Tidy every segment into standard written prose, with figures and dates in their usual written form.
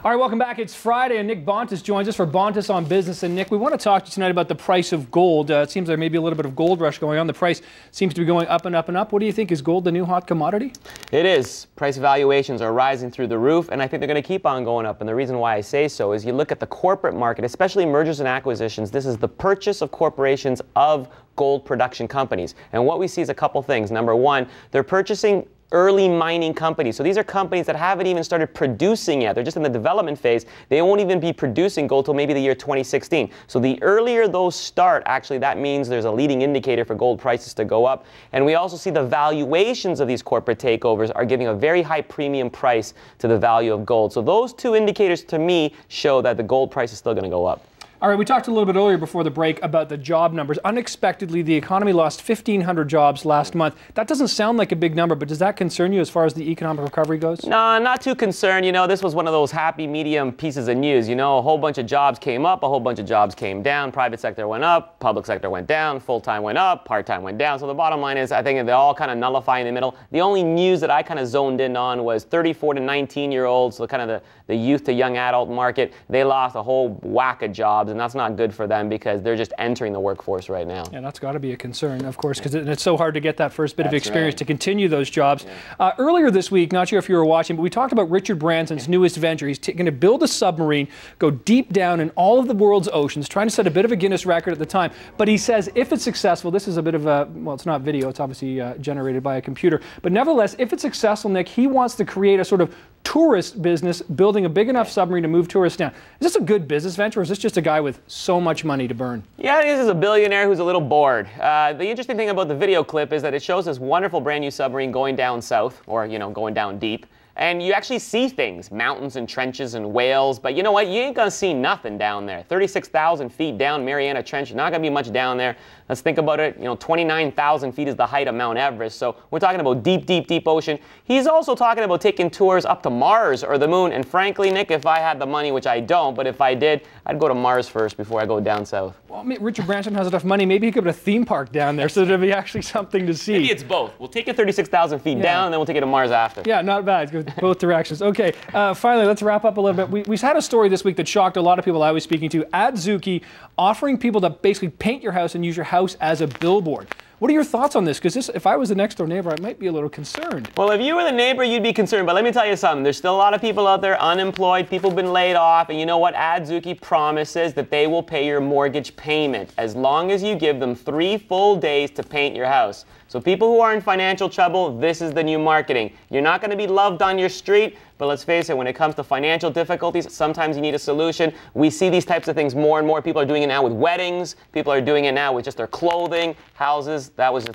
All right, welcome back. It's Friday, and Nick Bontis joins us for Bontis on Business. And Nick, we want to talk to you tonight about the price of gold. It seems there may be a little bit of gold rush going on. The price seems to be going up and up and up. What do you think? Is gold the new hot commodity? It is. Price valuations are rising through the roof, and I think they're going to keep on going up. And the reason why I say so is you look at the corporate market, especially mergers and acquisitions. This is the purchase of corporations of gold production companies. And what we see is a couple things. Number one, they're purchasing early mining companies. So these are companies that haven't even started producing yet. They're just in the development phase. They won't even be producing gold till maybe the year 2016. So the earlier those start, actually that means there's a leading indicator for gold prices to go up. And we also see the valuations of these corporate takeovers are giving a very high premium price to the value of gold. So those two indicators to me show that the gold price is still going to go up. All right, we talked a little bit earlier before the break about the job numbers. Unexpectedly, the economy lost 1,500 jobs last month. That doesn't sound like a big number, but does that concern you as far as the economic recovery goes? No, not too concerned. You know, this was one of those happy medium pieces of news. You know, a whole bunch of jobs came up, a whole bunch of jobs came down. Private sector went up, public sector went down, full-time went up, part-time went down. So the bottom line is I think they all kind of nullify in the middle. The only news that I kind of zoned in on was 34 to 19-year-olds, so kind of the youth to young adult market. They lost a whole whack of jobs, and that's not good for them because they're just entering the workforce right now. Yeah, that's got to be a concern, of course, because it's so hard to get that first bit of experience right. to continue those jobs. Yeah. Earlier this week, not sure if you were watching, but we talked about Richard Branson's newest venture. He's going to build a submarine, go deep down in all of the world's oceans, trying to set a bit of a Guinness record at the time. But he says if it's successful, this is a bit of a, well, it's not video, it's obviously generated by a computer. But nevertheless, if it's successful, Nick, he wants to create a sort of tourist business, building a big enough submarine to move tourists down. Is this a good business venture, or is this just a guy with so much money to burn? Yeah, this is a billionaire who's a little bored. The interesting thing about the video clip is that it shows this wonderful brand new submarine going down south, or, you know, going down deep. And you actually see things, mountains and trenches and whales, but you know what? You ain't gonna see nothing down there. 36,000 feet down Mariana Trench, not gonna be much down there. Let's think about it, you know, 29,000 feet is the height of Mount Everest, so we're talking about deep, deep, deep ocean. He's also talking about taking tours up to Mars or the moon, and frankly, Nick, if I had the money, which I don't, but if I did, I'd go to Mars first before I go down south. Well, I mean, Richard Branson has enough money, maybe he could put a theme park down there so there'd be actually something to see. Maybe it's both. We'll take it 36,000 feet down, and then we'll take it to Mars after. Yeah, not bad. It's both directions. Okay, finally, let's wrap up a little bit. We had a story this week that shocked a lot of people I was speaking to. Adzuki offering people to basically paint your house and use your house as a billboard. What are your thoughts on this? Because if I was the next door neighbor, I might be a little concerned. Well, if you were the neighbor, you'd be concerned. But let me tell you something. There's still a lot of people out there unemployed. People have been laid off. And you know what? Adzuki promises that they will pay your mortgage payment as long as you give them 3 full days to paint your house. So people who are in financial trouble, this is the new marketing. You're not going to be loved on your street, but let's face it, when it comes to financial difficulties, sometimes you need a solution. We see these types of things more and more. People are doing it now with weddings. People are doing it now with just their clothing, houses. That was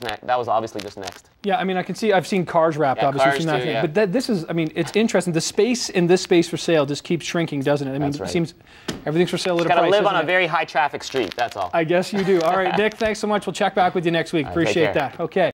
obviously just next. Yeah, I mean, I've seen cars wrapped, obviously, cars from that too, thing. yeah. But this is, I mean, it's interesting. The space in this space for sale just keeps shrinking, doesn't it? I mean, it seems everything's for sale at a price. Got to live on a very high traffic street, that's all. I guess you do. All right, Nick, thanks so much. We'll check back with you next week. Appreciate that. Okay.